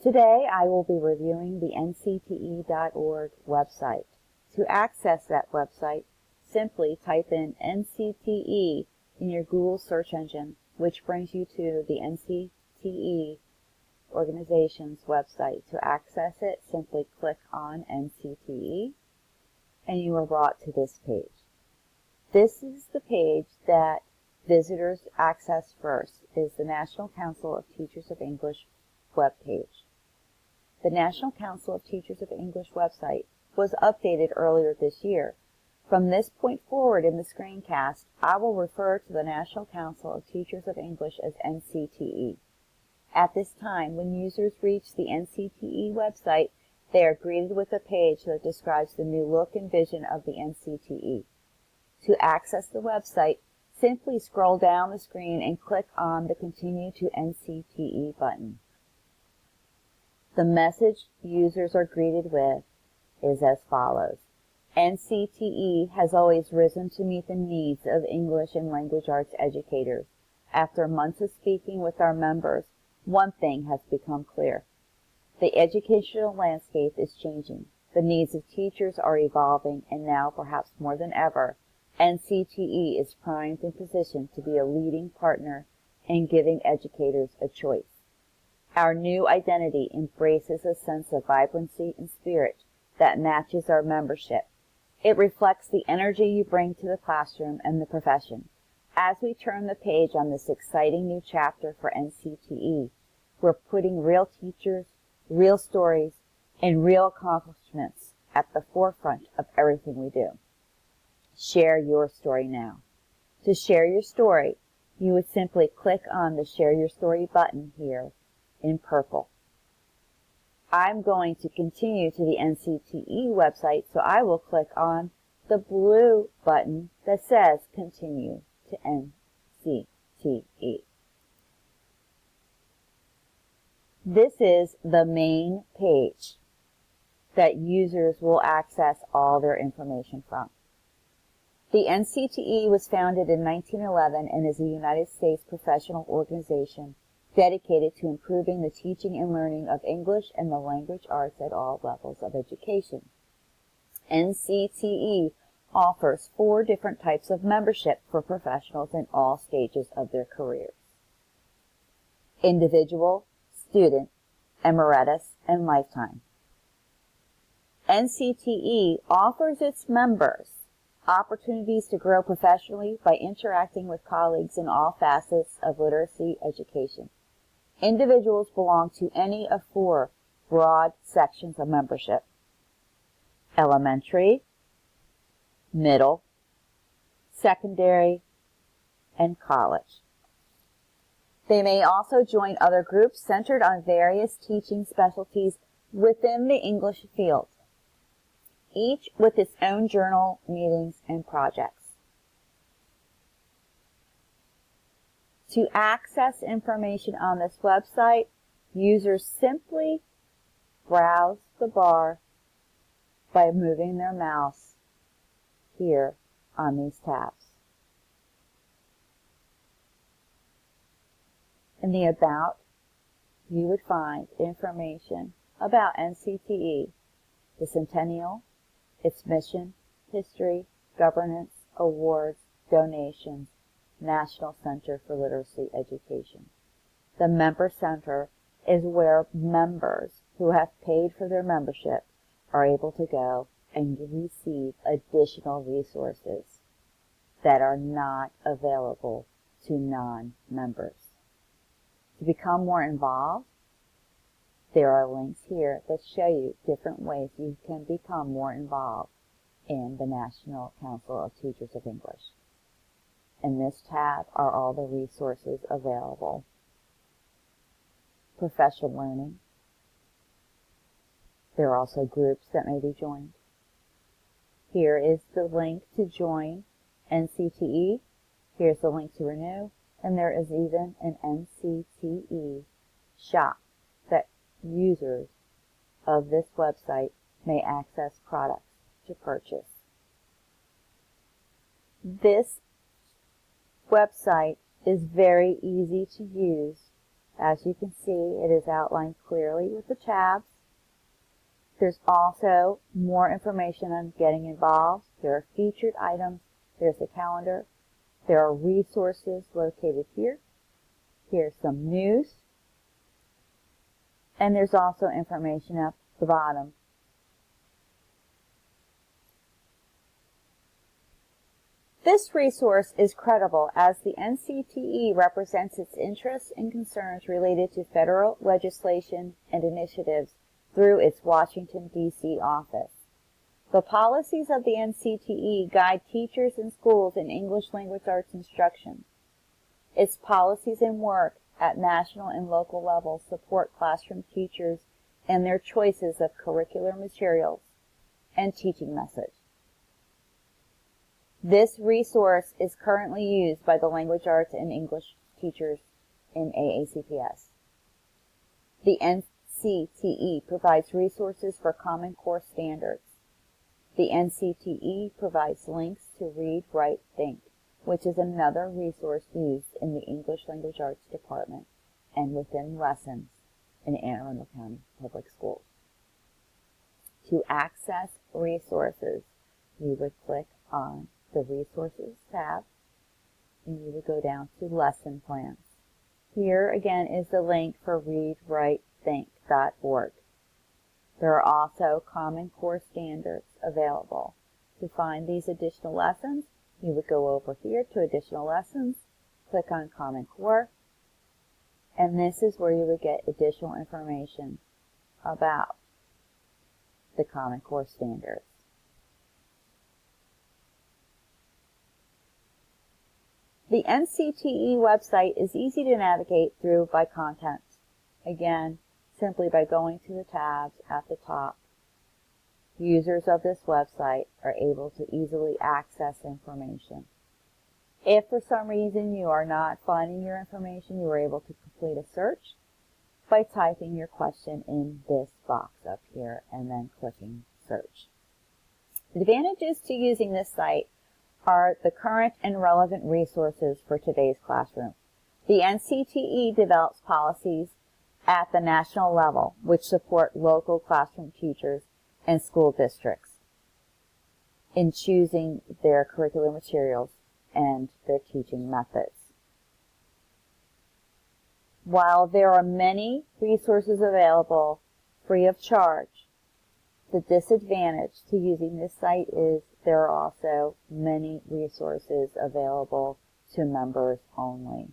Today I will be reviewing the NCTE.org website. To access that website, simply type in NCTE in your Google search engine, which brings you to the NCTE organization's website. To access it, simply click on NCTE and you are brought to this page. This is the page that visitors access first. It is the National Council of Teachers of English webpage. The National Council of Teachers of English website was updated earlier this year. From this point forward in the screencast, I will refer to the National Council of Teachers of English as NCTE. At this time, when users reach the NCTE website, they are greeted with a page that describes the new look and vision of the NCTE. To access the website, simply scroll down the screen and click on the Continue to NCTE button. The message users are greeted with is as follows. NCTE has always risen to meet the needs of English and language arts educators. After months of speaking with our members, one thing has become clear. The educational landscape is changing. The needs of teachers are evolving, and now, perhaps more than ever, NCTE is primed and positioned to be a leading partner in giving educators a choice. Our new identity embraces a sense of vibrancy and spirit that matches our membership. It reflects the energy you bring to the classroom and the profession. As we turn the page on this exciting new chapter for NCTE, we're putting real teachers, real stories, and real accomplishments at the forefront of everything we do. Share your story now. To share your story, you would simply click on the Share Your Story button here in purple. I'm going to continue to the NCTE website, so I will click on the blue button that says Continue to NCTE. This is the main page that users will access all their information from. The NCTE was founded in 1911 and is a United States professional organization dedicated to improving the teaching and learning of English and the language arts at all levels of education. NCTE offers 4 different types of membership for professionals in all stages of their careers: individual, student, emeritus, and lifetime. NCTE offers its members opportunities to grow professionally by interacting with colleagues in all facets of literacy education. Individuals belong to any of 4 broad sections of membership: elementary, middle, secondary, and college. They may also join other groups centered on various teaching specialties within the English field, each with its own journal, meetings, and projects. To access information on this website, users simply browse the bar by moving their mouse here on these tabs. In the About, you would find information about NCTE, the Centennial, its mission, history, governance, awards, donations, National Center for Literacy Education. The Member Center is where members who have paid for their membership are able to go and receive additional resources that are not available to non-members. To become more involved, there are links here that show you different ways you can become more involved in the National Council of Teachers of English. In this tab are all the resources available. Professional learning. There are also groups that may be joined. Here is the link to join NCTE. Here's the link to renew. And there is even an NCTE shop that users of this website may access products to purchase. This website is very easy to use As you can see, it is outlined clearly with the tabs. There's also more information on getting involved. There are featured items. There's a calendar. There are resources located here. Here's some news. And there's also information at the bottom. This resource is credible as the NCTE represents its interests and concerns related to federal legislation and initiatives through its Washington, D.C. office. The policies of the NCTE guide teachers and schools in English language arts instruction. Its policies and work at national and local levels support classroom teachers and their choices of curricular materials and teaching methods. This resource is currently used by the language arts and English teachers in AACPS. The NCTE provides resources for Common Core standards. The NCTE provides links to Read, Write, Think, which is another resource used in the English Language Arts Department and within lessons in Anne Arundel County Public Schools. To access resources, you would click on the Resources tab, and you would go down to Lesson Plans. Here again is the link for readwritethink.org. There are also Common Core standards available. To find these additional lessons, you would go over here to Additional Lessons, click on Common Core, and this is where you would get additional information about the Common Core standards. The NCTE website is easy to navigate through by content. Again, simply by going to the tabs at the top. Users of this website are able to easily access information. If for some reason you are not finding your information, you are able to complete a search by typing your question in this box up here and then clicking Search. The advantages to using this site are the current and relevant resources for today's classroom. The NCTE develops policies at the national level which support local classroom teachers and school districts in choosing their curricular materials and their teaching methods. While there are many resources available free of charge, the disadvantage to using this site is there are also many resources available to members only.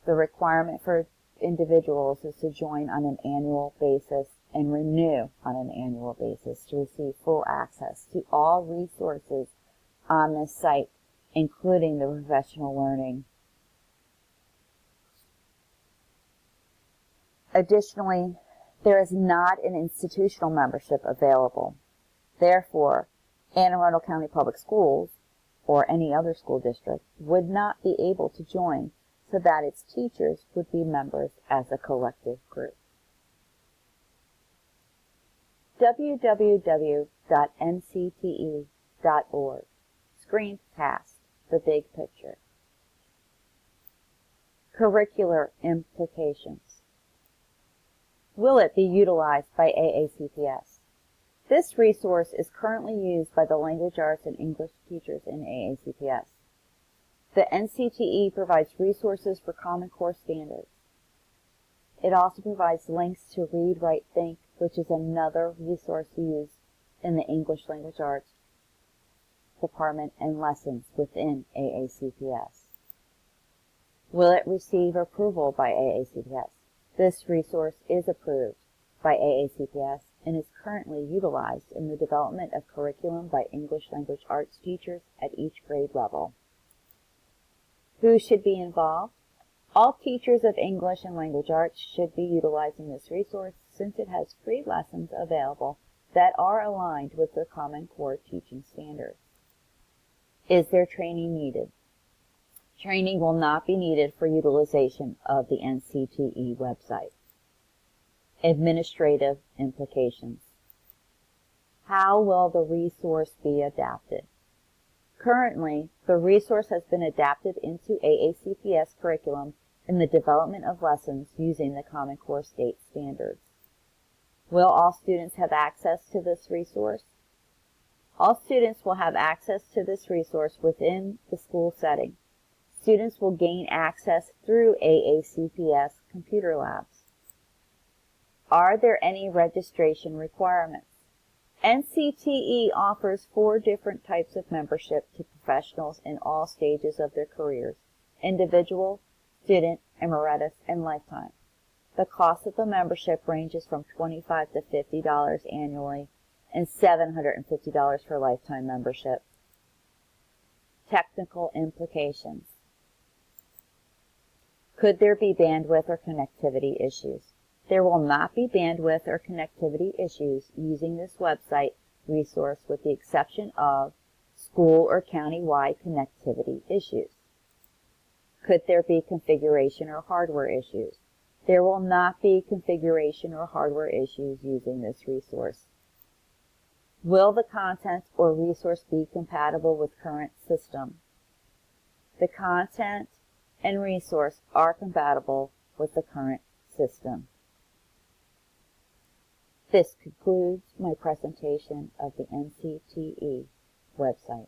The requirement for individuals is to join on an annual basis and renew on an annual basis to receive full access to all resources on this site, including the professional learning. Additionally, there is not an institutional membership available. Therefore, Anne Arundel County Public Schools, or any other school district, would not be able to join so that its teachers would be members as a collective group. www.ncte.org. Screencast, the big picture. Curricular implications. Will it be utilized by AACPS? This resource is currently used by the language arts and English teachers in AACPS. The NCTE provides resources for Common Core standards. It also provides links to Read, Write, Think, which is another resource used in the English Language Arts Department and lessons within AACPS. Will it receive approval by AACPS? This resource is approved by AACPS and is currently utilized in the development of curriculum by English Language Arts teachers at each grade level. Who should be involved? All teachers of English and Language Arts should be utilizing this resource since it has free lessons available that are aligned with the Common Core teaching standards. Is there training needed? Training will not be needed for utilization of the NCTE website. Administrative implications. How will the resource be adapted? Currently, the resource has been adapted into AACPS curriculum in the development of lessons using the Common Core state standards. Will all students have access to this resource? All students will have access to this resource within the school setting. Students will gain access through AACPS computer labs. Are there any registration requirements? NCTE offers 4 different types of membership to professionals in all stages of their careers: individual, student, emeritus, and lifetime. The cost of the membership ranges from $25 to $50 annually and $750 for lifetime membership. Technical implications. Could there be bandwidth or connectivity issues? There will not be bandwidth or connectivity issues using this website resource with the exception of school or county-wide connectivity issues. Could there be configuration or hardware issues? There will not be configuration or hardware issues using this resource. Will the content or resource be compatible with current system? The content and resource are compatible with the current system. This concludes my presentation of the NCTE website.